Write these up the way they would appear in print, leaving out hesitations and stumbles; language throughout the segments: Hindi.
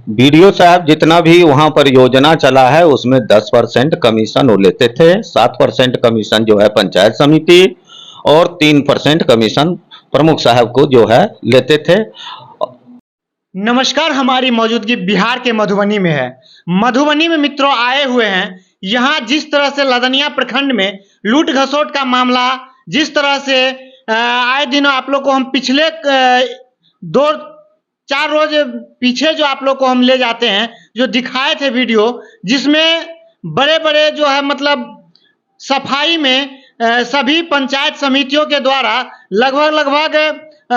बीडीओ साहब जितना भी वहां पर योजना चला है उसमें 10% कमीशन वो लेते थे। 7% कमीशन जो है पंचायत समिति और 3% कमीशन प्रमुख साहब को जो है लेते थे। नमस्कार, हमारी मौजूदगी बिहार के मधुबनी में है। मधुबनी में मित्रों आए हुए हैं। यहाँ जिस तरह से लदनिया प्रखंड में लूट घसोट का मामला जिस तरह से आए दिन आप लोग को हम पिछले 2-4 रोज पीछे जो आप लोग को हम ले जाते हैं, जो दिखाए थे वीडियो, जिसमें बड़े बड़े जो है मतलब सफाई में सभी पंचायत समितियों के द्वारा लगभग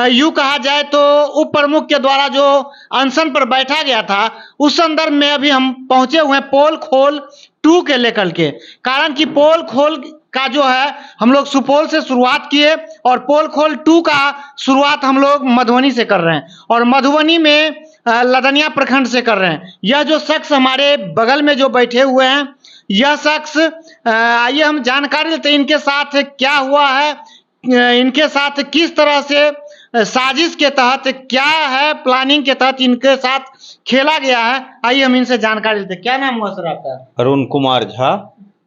यूं कहा जाए तो उप प्रमुख के द्वारा जो अनशन पर बैठा गया था, उस संदर्भ में अभी हम पहुंचे हुए हैं पोल खोल 2 के लेकर के। कारण कि पोल खोल का जो है हम लोग सुपौल से शुरुआत किए और पोल खोल 2 का शुरुआत हम लोग मधुबनी से कर रहे हैं और मधुबनी में लदनिया प्रखंड से कर रहे हैं। यह जो शख्स हमारे बगल में जो बैठे हुए हैं, यह शख्स, आइए हम जानकारी लेते हैं इनके साथ क्या हुआ है, इनके साथ किस तरह से साजिश के तहत क्या है, प्लानिंग के तहत इनके साथ खेला गया है। आइए हम इनसे जानकारी लेते हैं। क्या नाम हुआ सर आपका? अरुण कुमार झा।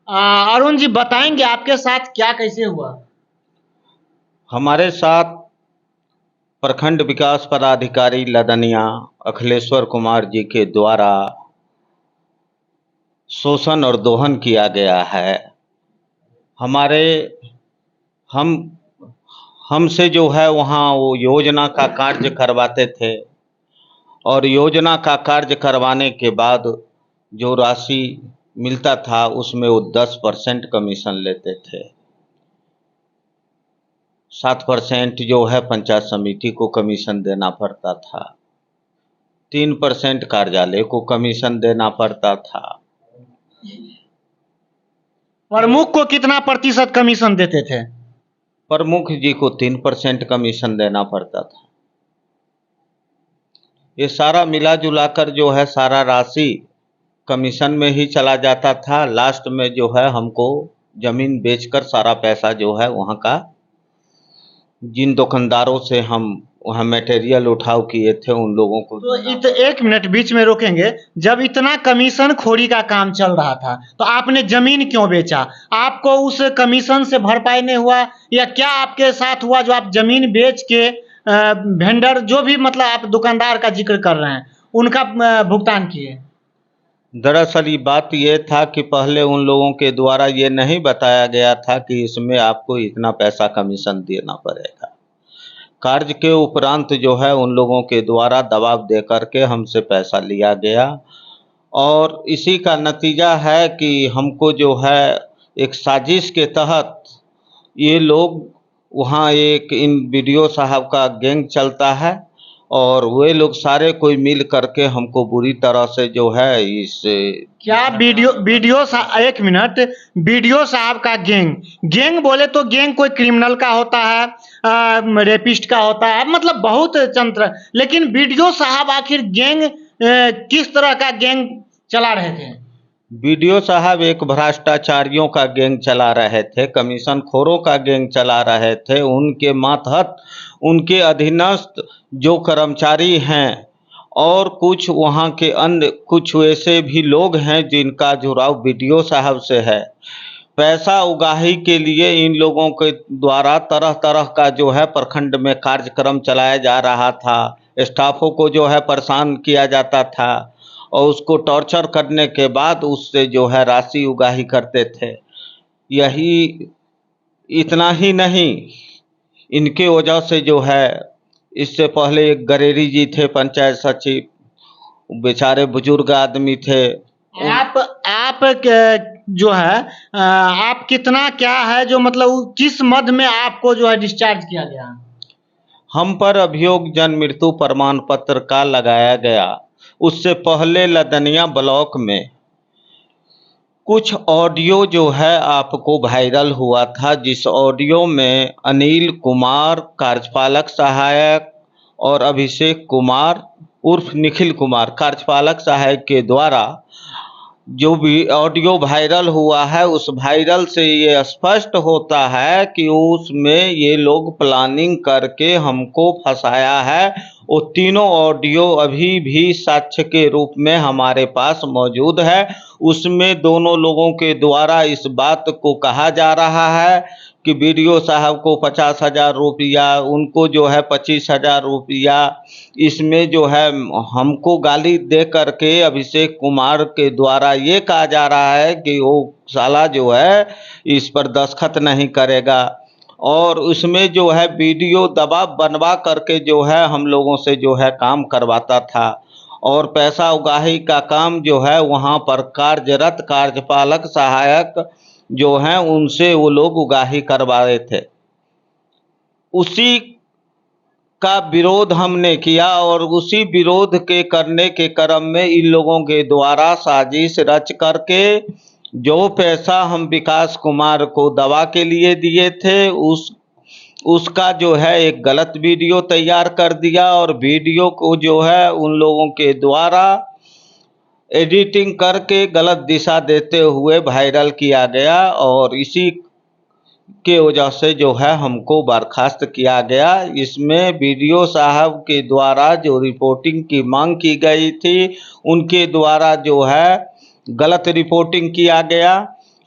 अरुण जी बताएंगे आपके साथ क्या कैसे हुआ? हमारे साथ प्रखंड विकास पदाधिकारी लदनिया अखिलेश्वर कुमार जी के द्वारा शोषण और दोहन किया गया है। हमसे जो है वहाँ वो योजना का कार्य करवाते थे और योजना का कार्य करवाने के बाद जो राशि मिलता था उसमें वो 10% कमीशन लेते थे। 7% जो है पंचायत समिति को कमीशन देना पड़ता था, 3% कार्यालय को कमीशन देना पड़ता था। प्रमुख को कितना प्रतिशत कमीशन देते थे? प्रमुख जी को 3% कमीशन देना पड़ता था। ये सारा मिला जुला कर जो है सारा राशि कमीशन में ही चला जाता था। लास्ट में जो है हमको जमीन बेचकर सारा पैसा जो है वहाँ का, जिन दुकानदारों से हम वहाँ मटेरियल उठाव किए थे उन लोगों को। तो एक मिनट बीच में रोकेंगे। जब इतना कमीशन खोरी का काम चल रहा था तो आपने जमीन क्यों बेचा? आपको उस कमीशन से भरपाई नहीं हुआ या क्या आपके साथ हुआ जो आप जमीन बेच के वेंडर जो भी मतलब आप दुकानदार का जिक्र कर रहे हैं उनका भुगतान किए? दरअसल ये बात ये था कि पहले उन लोगों के द्वारा ये नहीं बताया गया था कि इसमें आपको इतना पैसा कमीशन देना पड़ेगा। कार्य के उपरांत जो है उन लोगों के द्वारा दबाव दे करके हमसे पैसा लिया गया और इसी का नतीजा है कि हमको जो है एक साजिश के तहत ये लोग वहाँ एक इन बीडीओ साहब का गैंग चलता है और वे लोग सारे कोई मिल करके हमको बुरी तरह से जो है इस क्या एक मिनट, बीडीओ साहब का गैंग बोले तो गैंग कोई क्रिमिनल का होता है, रेपिस्ट का होता है, मतलब बहुत तंत्र, लेकिन बीडीओ साहब आखिर गैंग किस तरह का गैंग चला रहे थे? बीडीओ साहब एक भ्रष्टाचारियों का गैंग चला रहे थे, कमीशन खोरों का गैंग चला रहे थे। उनके मातहत उनके अधीनस्थ जो कर्मचारी हैं और कुछ वहाँ के अन्य कुछ वैसे भी लोग हैं जिनका जुड़ाव बीडीओ साहब से है। पैसा उगाही के लिए इन लोगों के द्वारा तरह तरह का जो है प्रखंड में कार्यक्रम चलाया जा रहा था। स्टाफों को जो है परेशान किया जाता था और उसको टॉर्चर करने के बाद उससे जो है राशि उगाही करते थे। यही इतना ही नहीं, इनके वजह से जो है इससे पहले एक गरेरी जी थे पंचायत सचिव, बेचारे बुजुर्ग आदमी थे। आप जो है आप कितना क्या है जो मतलब किस मद में आपको जो है डिस्चार्ज किया गया? हम पर अभियोग जन मृत्यु प्रमाण पत्र का लगाया गया। उससे पहले लदनिया ब्लॉक में कुछ ऑडियो जो है आपको वायरल हुआ था, जिस ऑडियो में अनिल कुमार कार्यपालक सहायक और अभिषेक कुमार उर्फ निखिल कुमार कार्यपालक सहायक के द्वारा जो भी ऑडियो वायरल हुआ है, उस वायरल से ये स्पष्ट होता है कि उसमें ये लोग प्लानिंग करके हमको फंसाया है वो तीनों ऑडियो अभी भी साक्ष्य के रूप में हमारे पास मौजूद है। उसमें दोनों लोगों के द्वारा इस बात को कहा जा रहा है कि वीडियो साहब को 50,000 रुपया, उनको जो है 25,000 रुपया, इसमें जो है हमको गाली दे करके अभिषेक कुमार के द्वारा ये कहा जा रहा है कि वो साला जो है इस पर दस्तखत नहीं करेगा, और उसमें जो है वीडियो दबाव बनवा करके जो है हम लोगों से जो है काम करवाता था, और पैसा उगाही का काम जो है वहाँ पर कार्यरत कार्यपालक सहायक जो हैं उनसे वो लोग उगाही करवा रहे थे। उसी का विरोध हमने किया, और उसी विरोध के करने के क्रम में इन लोगों के द्वारा साजिश रच करके जो पैसा हम विकास कुमार को दवा के लिए दिए थे उसका जो है एक गलत वीडियो तैयार कर दिया, और वीडियो को जो है उन लोगों के द्वारा एडिटिंग करके गलत दिशा देते हुए वायरल किया गया, और इसी के वजह से जो है हमको बर्खास्त किया गया। इसमें वीडियो साहब के द्वारा जो रिपोर्टिंग की मांग की गई थी उनके द्वारा जो है गलत रिपोर्टिंग किया गया।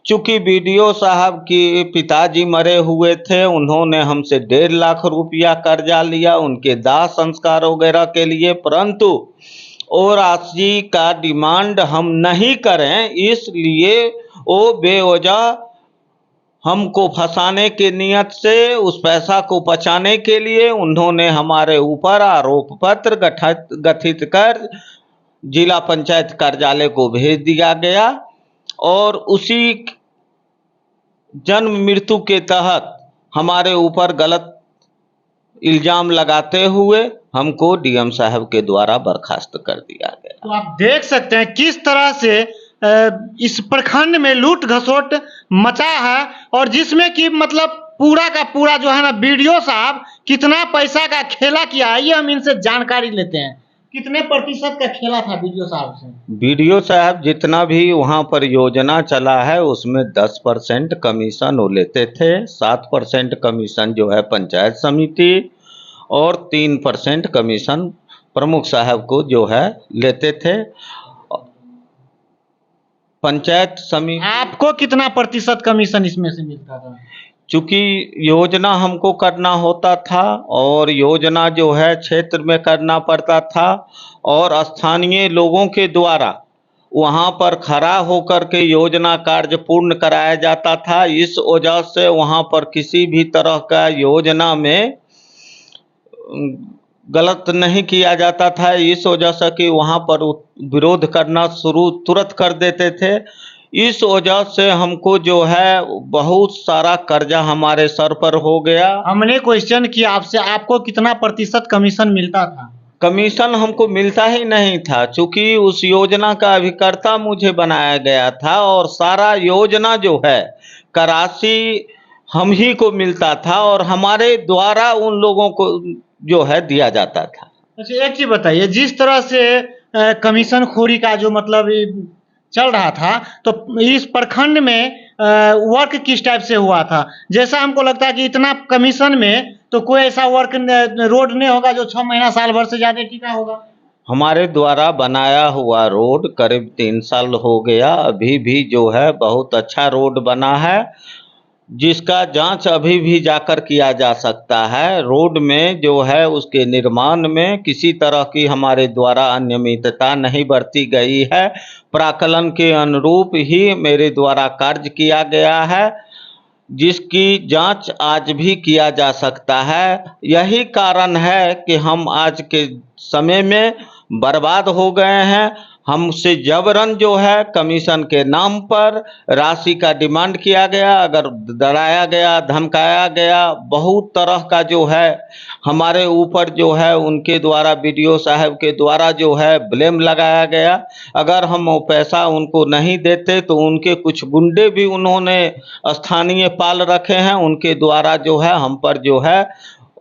चूँकि वीडियो साहब के पिताजी मरे हुए थे, उन्होंने हमसे 1.5 लाख रुपया कर्जा लिया उनके दाह संस्कार वगैरह के लिए, परंतु वो राशि का डिमांड हम नहीं करें, इसलिए वो बेवजह हमको फंसाने के नियत से उस पैसा को बचाने के लिए उन्होंने हमारे ऊपर आरोप पत्र गठित कर जिला पंचायत कार्यालय को भेज दिया गया, और उसी जन्म मृत्यु के तहत हमारे ऊपर गलत इल्जाम लगाते हुए हमको डीएम साहब के द्वारा बर्खास्त कर दिया गया। तो आप देख सकते हैं किस तरह से इस प्रखंड में लूट घसोट मचा है, और जिसमें कि मतलब पूरा का पूरा जो है ना वीडियो साहब कितना पैसा का खेला किया है, ये हम इनसे जानकारी लेते हैं। कितने प्रतिशत का खेला था वीडियो साहब से? वीडियो साहब जितना भी वहाँ पर योजना चला है उसमें 10% कमीशन वो लेते थे, 7% कमीशन जो है पंचायत समिति, और 3% कमीशन प्रमुख साहब को जो है लेते थे। पंचायत समिति आपको कितना प्रतिशत कमीशन इसमें से मिलता था? चूँकि योजना हमको करना होता था, और योजना जो है क्षेत्र में करना पड़ता था, और स्थानीय लोगों के द्वारा वहाँ पर खड़ा होकर के योजना कार्य पूर्ण कराया जाता था। इस वजह से वहाँ पर किसी भी तरह का योजना में गलत नहीं किया जाता था, इस वजह से कि वहाँ पर विरोध करना शुरू तुरंत कर देते थे। इस वजह से हमको जो है बहुत सारा कर्जा हमारे सर पर हो गया। हमने क्वेश्चन किया आपसे, आपको कितना प्रतिशत कमीशन मिलता था? कमीशन हमको मिलता ही नहीं था, चूँकि उस योजना का अभिकर्ता मुझे बनाया गया था, और सारा योजना जो है का राशि हम ही को मिलता था, और हमारे द्वारा उन लोगों को जो है दिया जाता था। अच्छा, एक चीज बताइए, जिस तरह से कमीशन खोरी का जो मतलब चल रहा था, तो इस प्रखंड में वर्क किस टाइप से हुआ था? जैसा हमको लगता है कि इतना कमीशन में तो कोई ऐसा वर्क रोड नहीं होगा जो 6 महीना साल भर से ज्यादा टिका होगा। हमारे द्वारा बनाया हुआ रोड करीब 3 साल हो गया, अभी भी जो है बहुत अच्छा रोड बना है, जिसका जांच अभी भी जाकर किया जा सकता है। रोड में जो है उसके निर्माण में किसी तरह की हमारे द्वारा अनियमितता नहीं बरती गई है, प्राकलन के अनुरूप ही मेरे द्वारा कार्य किया गया है, जिसकी जांच आज भी किया जा सकता है। यही कारण है कि हम आज के समय में बर्बाद हो गए हैं। हमसे जबरन जो है कमीशन के नाम पर राशि का डिमांड किया गया, अगर डराया गया, धमकाया गया, बहुत तरह का जो है हमारे ऊपर जो है उनके द्वारा वीडियो साहब के द्वारा जो है ब्लेम लगाया गया। अगर हम वो पैसा उनको नहीं देते तो उनके कुछ गुंडे भी उन्होंने स्थानीय पाल रखे हैं, उनके द्वारा जो है हम पर जो है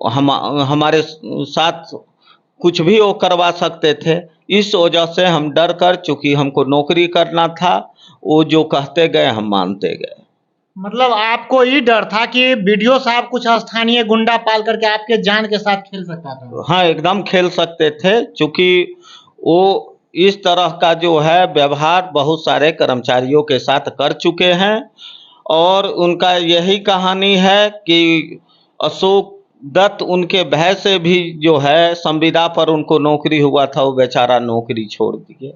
हमारे साथ कुछ भी वो करवा सकते थे। इस वजह से हम डर कर, चूँकि हमको नौकरी करना था, वो जो कहते गए हम मानते गए। मतलब आपको ये डर था कि वीडियो साहब कुछ स्थानीय गुंडा पाल करके आपके जान के साथ खेल सकता था। हाँ, एकदम खेल सकते थे, चूंकि वो इस तरह का जो है व्यवहार बहुत सारे कर्मचारियों के साथ कर चुके हैं और उनका यही कहानी है कि अशोक दत्त उनके भय से भी जो है संविदा पर उनको नौकरी हुआ था, वो बेचारा नौकरी छोड़ दिए।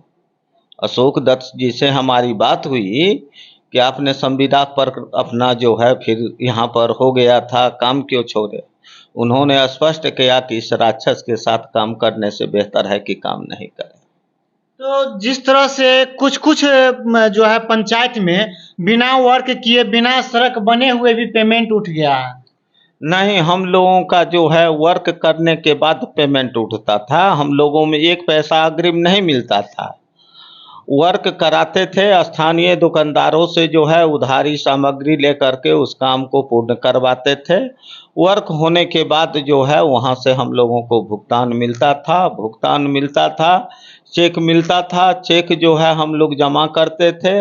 अशोक दत्त जी से हमारी बात हुई कि आपने संविदा पर अपना जो है फिर यहाँ पर हो गया था, काम क्यों छोड़े? उन्होंने स्पष्ट किया कि इस राक्षस के साथ काम करने से बेहतर है कि काम नहीं करें। तो जिस तरह से कुछ कुछ जो है पंचायत में बिना वर्क किए बिना सड़क बने हुए भी पेमेंट उठ गया है। नहीं, हम लोगों का जो है वर्क करने के बाद पेमेंट उठता था, हम लोगों में एक पैसा अग्रिम नहीं मिलता था। वर्क कराते थे, स्थानीय दुकानदारों से जो है उधारी सामग्री लेकर के उस काम को पूर्ण करवाते थे। वर्क होने के बाद जो है वहाँ से हम लोगों को भुगतान मिलता था, चेक मिलता था। चेक जो है हम लोग जमा करते थे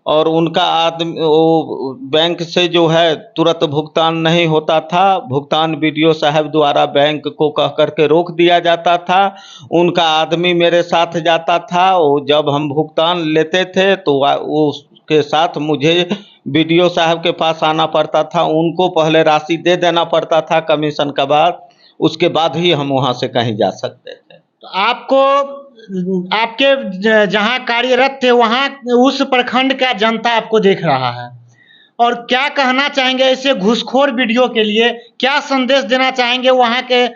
और उनका आदमी वो बैंक से जो है तुरंत भुगतान नहीं होता था, भुगतान बीडीओ साहब द्वारा बैंक को कह करके रोक दिया जाता था। उनका आदमी मेरे साथ जाता था, वो जब हम भुगतान लेते थे तो उसके साथ मुझे बीडीओ साहब के पास आना पड़ता था, उनको पहले राशि दे देना पड़ता था कमीशन के बाद, उसके बाद ही हम वहाँ से कहीं जा सकते थे। तो आपको आपके जहाँ कार्यरत थे वहाँ उस प्रखंड का जनता आपको देख रहा है और क्या कहना चाहेंगे ऐसे घूसखोर वीडियो के लिए, क्या संदेश देना चाहेंगे वहाँ के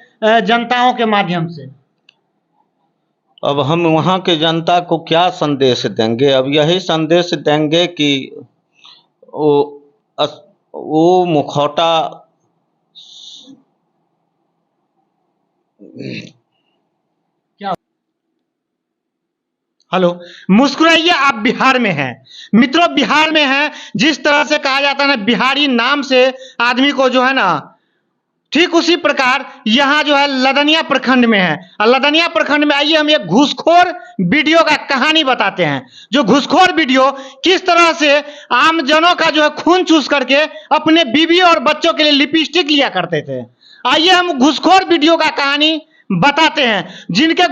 जनताओं के माध्यम से? अब हम वहाँ के जनता को क्या संदेश देंगे? अब यही संदेश देंगे कि वो मुखौटा हेलो, मुस्कुराइए, आप बिहार में हैं मित्रों, बिहार में हैं। जिस तरह से कहा जाता है ना बिहारी नाम से आदमी को जो है ना, ठीक उसी प्रकार यहाँ जो है लदनिया प्रखंड में है। और लदनिया प्रखंड में आइए हम एक घूसखोर वीडियो का कहानी बताते हैं, जो घूसखोर वीडियो किस तरह से आम जनों का जो है खून चूस करके अपने बीवी और बच्चों के लिए लिपस्टिक लिया करते थे। आइए हम घूसखोर वीडियो का कहानी बताते हैं, जिनके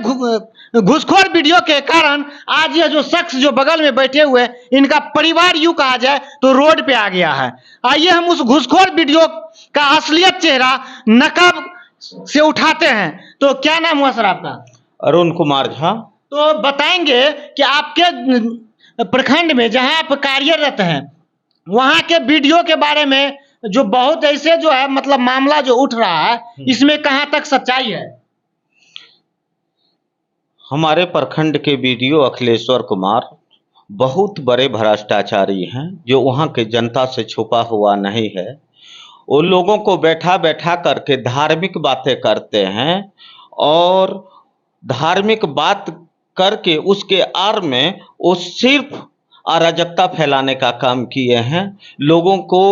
घूसखोर वीडियो के कारण आज यह जो शख्स जो बगल में बैठे हुए इनका परिवार यूं कहा जाए तो रोड पे आ गया है। आइए हम उस घूसखोर वीडियो का असलियत चेहरा नकाब से उठाते हैं। तो क्या नाम हुआ सर आपका? अरुण कुमार झा। तो बताएंगे कि आपके प्रखंड में जहां आप कार्यरत हैं वहां के वीडियो के बारे में जो बहुत ऐसे जो है मतलब मामला जो उठ रहा है, इसमें कहां तक सच्चाई है? हमारे प्रखंड के बीडीओ अखिलेश्वर कुमार बहुत बड़े भ्रष्टाचारी हैं, जो वहाँ के जनता से छुपा हुआ नहीं है। वो लोगों को बैठा बैठा करके धार्मिक बातें करते हैं और धार्मिक बात करके उसके आड़ में वो सिर्फ अराजकता फैलाने का काम किए हैं। लोगों को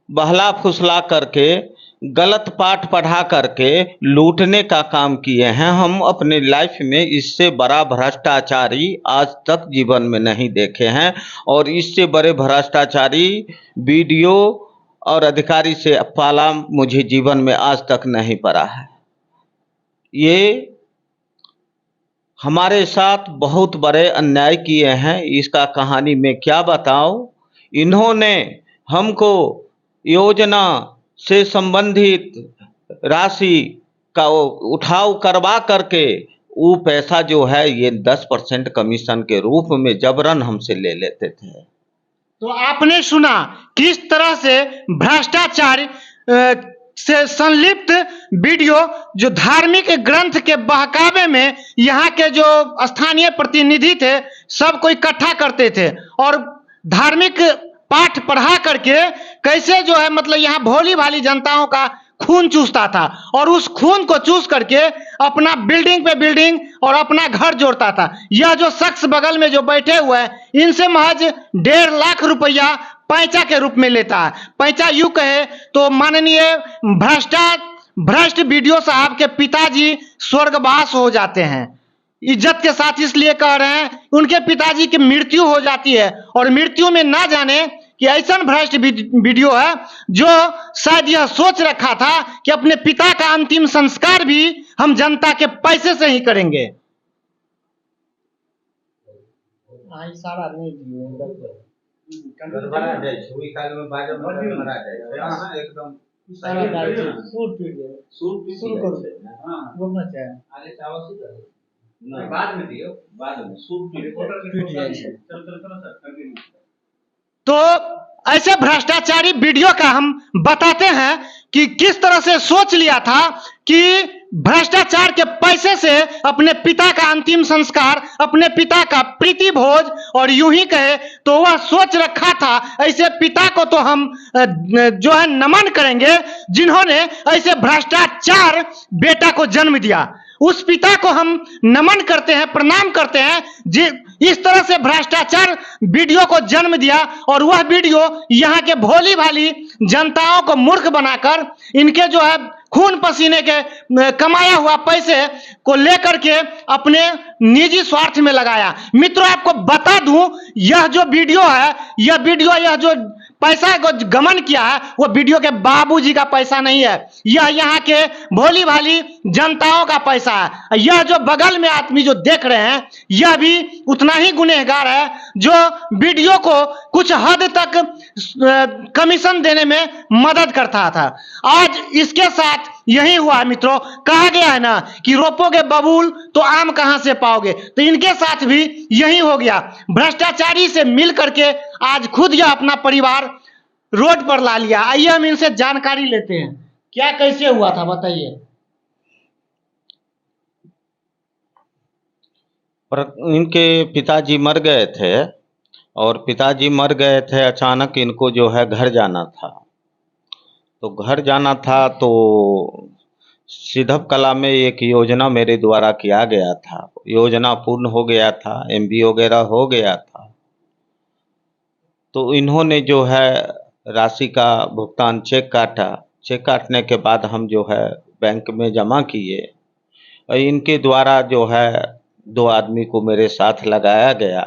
बहला फुसला करके गलत पाठ पढ़ा करके लूटने का काम किए हैं। हम अपने लाइफ में इससे बड़ा भ्रष्टाचारी आज तक जीवन में नहीं देखे हैं और इससे बड़े भ्रष्टाचारी बीडीओ और अधिकारी से पाला मुझे जीवन में आज तक नहीं पड़ा है। ये हमारे साथ बहुत बड़े अन्याय किए हैं, इसका कहानी मैं क्या बताऊं। इन्होंने हमको योजना से संबंधित राशि का उठाव करवा करके वो पैसा जो है ये 10% कमीशन के रूप में जबरन हमसे ले लेते थे। तो आपने सुना किस तरह से भ्रष्टाचार से संलिप्त वीडियो जो धार्मिक ग्रंथ के बहकावे में यहाँ के जो स्थानीय प्रतिनिधि थे सबको इकट्ठा करते थे और धार्मिक पाठ पढ़ा करके कैसे जो है मतलब यहाँ भोली भाली जनताओं का खून चूसता था और उस खून को चूस करके अपना बिल्डिंग पे बिल्डिंग और अपना घर जोड़ता था। यह जो शख्स बगल में जो बैठे हुए हैं इनसे महज 1.5 लाख रुपया पैसा के रूप में लेता है। पैसा यूं कहे तो माननीय भ्रष्ट बीडीओ साहब के पिताजी स्वर्गवास हो जाते हैं। इज्जत के साथ इसलिए कह रहे हैं, उनके पिताजी की मृत्यु हो जाती है और मृत्यु में ना जाने कि ऐसा भ्रष्ट वीडियो है जो शायद यह सोच रखा था कि अपने पिता का अंतिम संस्कार भी हम जनता के पैसे से ही करेंगे। सारा नहीं तो ऐसे भ्रष्टाचारी वीडियो का हम बताते हैं कि किस तरह से सोच लिया था कि भ्रष्टाचार के पैसे से अपने पिता का अंतिम संस्कार, अपने पिता का प्रीति भोज, और यूं ही कहे तो वह सोच रखा था ऐसे पिता को तो हम जो है नमन करेंगे जिन्होंने ऐसे भ्रष्टाचार बेटा को जन्म दिया। उस पिता को हम नमन करते हैं, प्रणाम करते हैं इस तरह से भ्रष्टाचार वीडियो को जन्म दिया, और वह वीडियो यहाँ के भोली भाली जनताओं को मूर्ख बनाकर इनके जो है खून पसीने के कमाया हुआ पैसे को लेकर के अपने निजी स्वार्थ में लगाया। मित्रों, आपको बता दूं, यह जो वीडियो है, यह जो पैसा को गमन किया है वो वीडियो के बाबूजी का पैसा नहीं है, यह यहाँ के भोली भाली जनताओं का पैसा है। यह जो बगल में आदमी जो देख रहे हैं यह भी उतना ही गुनहगार है जो वीडियो को कुछ हद तक कमीशन देने में मदद करता था। आज इसके साथ यही हुआ है मित्रों। कहा गया है ना कि रोपोगे बबूल तो आम कहां से पाओगे, तो इनके साथ भी यही हो गया। भ्रष्टाचारी से मिल करके आज खुद यह अपना परिवार रोड पर ला लिया। आइए हम इनसे जानकारी लेते हैं, क्या कैसे हुआ था बताइए। पर इनके पिताजी मर गए थे, और पिताजी मर गए थे, अचानक इनको जो है घर जाना था। तो घर जाना था तो सिधप कला में एक योजना मेरे द्वारा किया गया था। योजना पूर्ण हो गया था, एमबी वगैरह हो गया था। तो इन्होंने जो है राशि का भुगतान चेक काटा। चेक काटने के बाद हम जो है बैंक में जमा किए, और इनके द्वारा जो है 2 आदमी को मेरे साथ लगाया गया।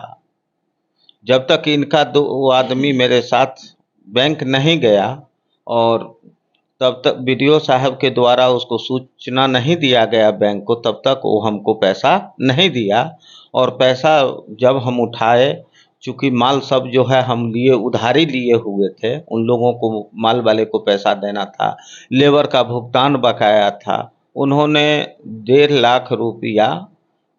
जब तक इनका 2 आदमी मेरे साथ बैंक नहीं गया और तब तक बीडीओ साहब के द्वारा उसको सूचना नहीं दिया गया बैंक को, तब तक वो हमको पैसा नहीं दिया। और पैसा जब हम उठाए, चूँकि माल सब जो है हम लिए उधारी लिए हुए थे, उन लोगों को माल वाले को पैसा देना था, लेबर का भुगतान बकाया था। उन्होंने 1.5 लाख रुपया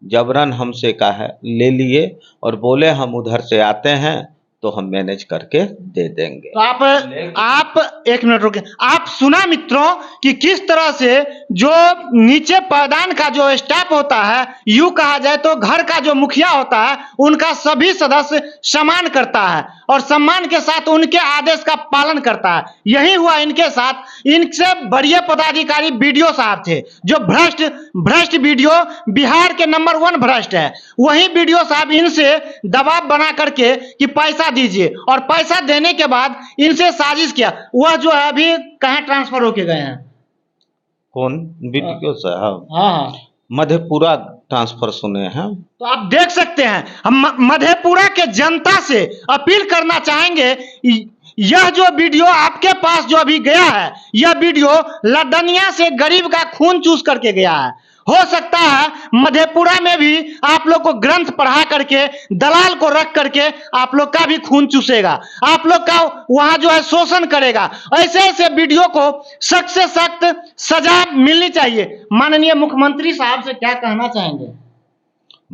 जबरन हमसे कहा ले लिए और बोले हम उधर से आते हैं तो हम मैनेज करके दे देंगे। तो आप 1 मिनट रुके। आप सुना मित्रों कि किस तरह से जो नीचे पायदान का जो स्टाफ होता है, यूं कहा जाए तो घर का जो मुखिया होता है, उनका सभी सदस्य सम्मान करता है और सम्मान के साथ उनके आदेश का पालन करता है। यही हुआ इनके साथ। इनसे बढ़िया पदाधिकारी बीडीओ साहब थे जो भ्रष्ट बीडीओ, बिहार के नंबर 1 भ्रष्ट है। वही बीडीओ साहब इनसे दबाव बना करके कि पैसा दीजिए, और पैसा देने के बाद इनसे साजिश किया। वह जो है अभी कहाँ ट्रांसफर होके गए हैं? कौन बीडीओ साहब? हाँ, मधेपुरा ट्रांसफर सुने हैं। तो आप देख सकते हैं, हम मधेपुरा के जनता से अपील करना चाहेंगे, यह जो वीडियो आपके पास जो अभी गया है, यह वीडियो लदनिया से गरीब का खून चूस करके गया है। हो सकता है मधेपुरा में भी आप लोग को ग्रंथ पढ़ा करके दलाल को रख करके आप लोग का भी खून चूसेगा, आप लोग का वहां जो है शोषण करेगा। ऐसे ऐसे वीडियो को सख्त से सख्त सजा मिलनी चाहिए। माननीय मुख्यमंत्री साहब से क्या कहना चाहेंगे?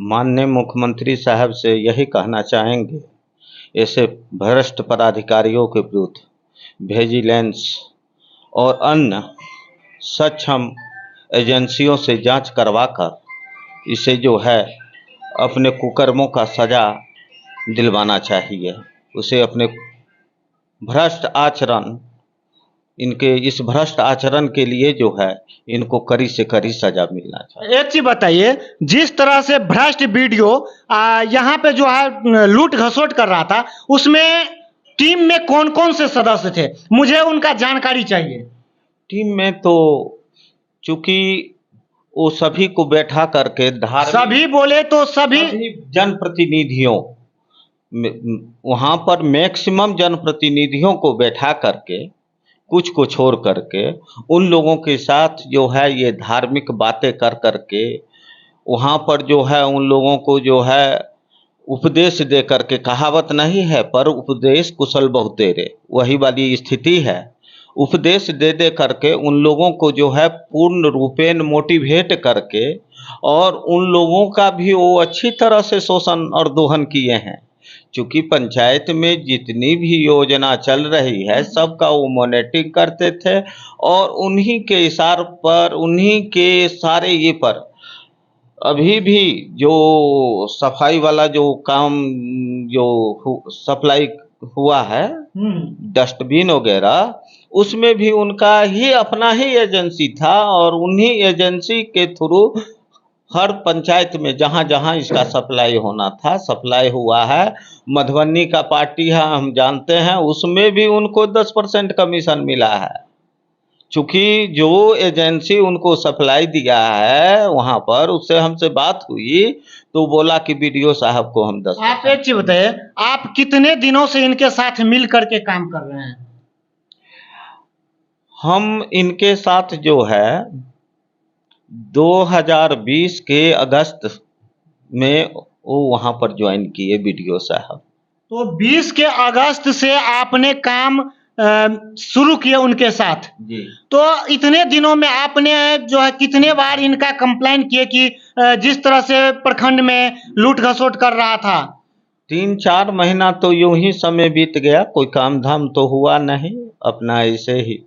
माननीय मुख्यमंत्री साहब से यही कहना चाहेंगे, ऐसे भ्रष्ट पदाधिकारियों के विरुद्ध विजिलेंस और अन्य सक्षम एजेंसियों से जांच करवाकर इसे जो है अपने कुकर्मों का सजा दिलवाना चाहिए। उसे अपने भ्रष्ट आचरण, इनके इस भ्रष्ट आचरण के लिए जो है इनको कड़ी से कड़ी सजा मिलना चाहिए। एक चीज बताइए, जिस तरह से भ्रष्ट वीडियो यहाँ पे जो है लूट घसोट कर रहा था, उसमें टीम में कौन कौन से सदस्य थे? मुझे उनका जानकारी चाहिए। टीम में तो चूंकि वो सभी को बैठा करके सभी बोले तो सभी जनप्रतिनिधियों वहाँ पर मैक्सिमम जनप्रतिनिधियों को बैठा करके, कुछ को छोड़ करके, उन लोगों के साथ जो है ये धार्मिक बातें कर करके वहाँ पर जो है उन लोगों को जो है उपदेश दे करके, कहावत नहीं है पर उपदेश कुशल बहुतेरे, वही वाली स्थिति है। उपदेश दे दे करके उन लोगों को जो है पूर्ण रूपेण मोटिवेट करके, और उन लोगों का भी वो अच्छी तरह से शोषण और दोहन किए हैं। चूंकि पंचायत में जितनी भी योजना चल रही है सबका वो मॉनिटरिंग करते थे, और उन्हीं के इशारे पर, उन्हीं के सारे ये पर अभी भी जो सफाई वाला जो काम जो सप्लाई हुआ है, डस्टबिन वगैरह, उसमें भी उनका ही अपना ही एजेंसी था, और उन्हीं एजेंसी के थ्रू हर पंचायत में जहां जहां इसका सप्लाई होना था सप्लाई हुआ है। मधुबनी का पार्टी है, हम जानते हैं, उसमें भी उनको 10% कमीशन मिला है। चूंकि जो एजेंसी उनको सप्लाई दिया है वहां पर, उससे हमसे बात हुई तो बोला कि बीडीओ साहब को हम 10। आप एक चीज बताइए, आप कितने दिनों से इनके साथ मिल करके काम कर रहे हैं? हम इनके साथ जो है 2020 के अगस्त में वो वहां पर ज्वाइन किए बीडीओ साहब। तो 20 के अगस्त से आपने काम शुरू किया उनके साथ जी। तो इतने दिनों में आपने जो है कितने बार इनका कंप्लेंट किए कि जिस तरह से प्रखंड में लूट खसोट कर रहा था? 3-4 महीना तो यूं ही समय बीत गया, कोई काम धाम तो हुआ नहीं, अपना ऐसे ही।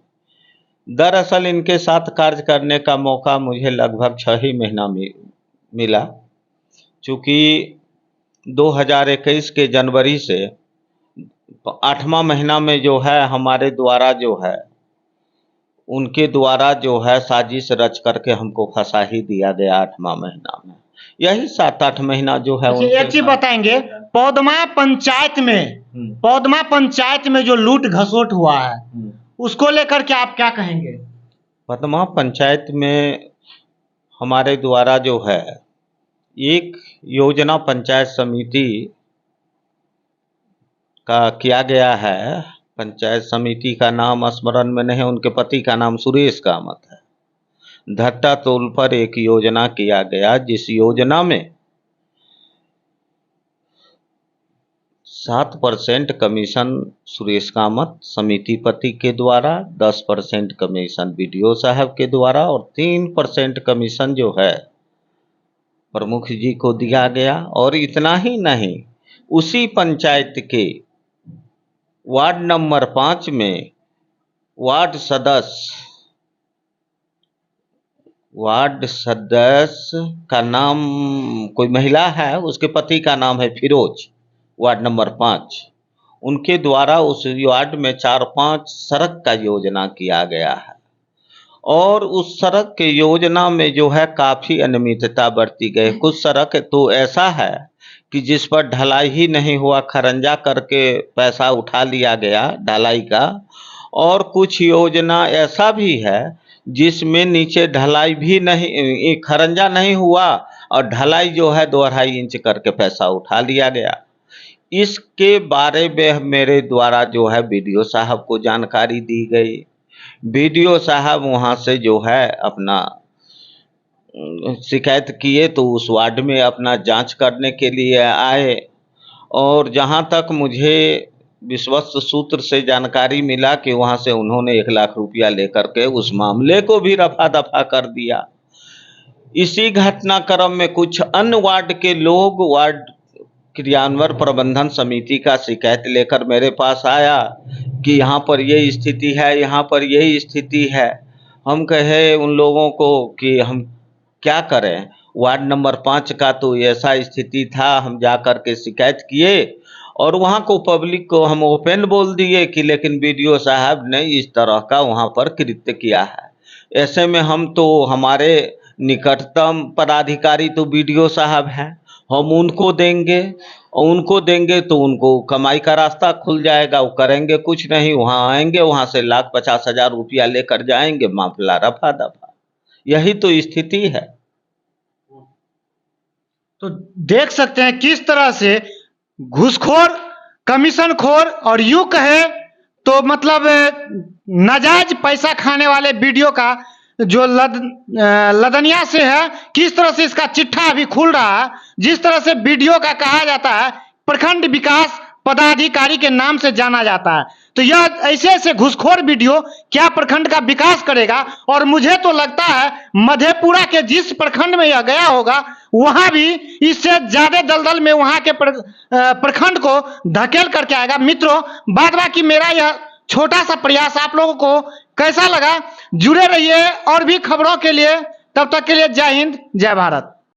दरअसल इनके साथ कार्य करने का मौका मुझे लगभग 6 ही महीना मिला। चूँकि 2021 के जनवरी से 8वां महीना में जो है हमारे द्वारा जो है, उनके द्वारा जो है साजिश रच करके हमको फंसा ही दिया गया 8वां महीना में। यही 7-8 महीना जो है एक चीज बताएंगे, पौधमा पंचायत में जो लूट घसोट हुआ है उसको लेकर के आप क्या कहेंगे? पदमा पंचायत में हमारे द्वारा जो है एक योजना पंचायत समिति का किया गया है। पंचायत समिति का नाम स्मरण में नहीं, उनके पति का नाम सुरेश कामत है। धट्टा तोल पर एक योजना किया गया, जिस योजना में 7% कमीशन सुरेश कामत समिति पति के द्वारा, 10% कमीशन बीडीओ साहब के द्वारा, और 3% कमीशन जो है प्रमुख जी को दिया गया। और इतना ही नहीं, उसी पंचायत के वार्ड नंबर 5 में वार्ड सदस्य का नाम कोई महिला है, उसके पति का नाम है फिरोज, वार्ड नंबर 5, उनके द्वारा उस वार्ड में 4-5 सड़क का योजना किया गया है। और उस सड़क के योजना में जो है काफ़ी अनियमितता बरती गई। कुछ सड़क तो ऐसा है कि जिस पर ढलाई ही नहीं हुआ, खरंजा करके पैसा उठा लिया गया ढलाई का। और कुछ योजना ऐसा भी है जिसमें नीचे ढलाई भी नहीं, खरंजा नहीं हुआ, और ढलाई जो है 2-2.5 इंच करके पैसा उठा लिया गया। इसके बारे में मेरे द्वारा जो है बीडीओ साहब को जानकारी दी गई। बीडीओ साहब वहाँ से जो है अपना शिकायत किए, तो उस वार्ड में अपना जांच करने के लिए आए। और जहाँ तक मुझे विश्वस्त सूत्र से जानकारी मिला कि वहाँ से उन्होंने 1 लाख रुपया लेकर के उस मामले को भी रफा दफा कर दिया। इसी घटनाक्रम में कुछ अन्य वार्ड के लोग वार्ड क्रियान्वयन प्रबंधन समिति का शिकायत लेकर मेरे पास आया कि यहाँ पर ये स्थिति है, यहाँ पर यही स्थिति है। हम कहे उन लोगों को कि हम क्या करें, वार्ड नंबर 5 का तो ऐसा स्थिति था। हम जा कर के शिकायत किए और वहाँ को पब्लिक को हम ओपन बोल दिए कि लेकिन बीडीओ साहब ने इस तरह का वहाँ पर कृत्य किया है। ऐसे में हम तो, हमारे निकटतम पदाधिकारी तो बीडीओ साहब हैं, हम उनको देंगे और उनको देंगे तो उनको कमाई का रास्ता खुल जाएगा। वो करेंगे कुछ नहीं, वहाँ आएंगे, वहाँ से 1,50,000 रुपया लेकर जाएंगे, मामला रफा दफा। यही तो स्थिति है। तो देख सकते हैं किस तरह से घूसखोर, कमीशनखोर और यूं कहे तो मतलब नाजायज पैसा खाने वाले वीडियो का जो लदनिया से है, किस तरह से इसका चिट्ठा अभी खुल रहा है। जिस तरह से वीडियो का कहा जाता है प्रखंड विकास पदाधिकारी के नाम से जाना जाता है, तो यह ऐसे ऐसे घुसखोर वीडियो क्या प्रखंड का विकास करेगा। और मुझे तो लगता है मधेपुरा के जिस प्रखंड में यह गया होगा वहां भी इससे ज्यादा दलदल में वहां के प्रखंड को धकेल करके आएगा। मित्रों, बाद बाकी मेरा यह छोटा सा प्रयास आप लोगों को कैसा लगा, जुड़े रहिए और भी खबरों के लिए। तब तक के लिए जय हिंद, जय भारत।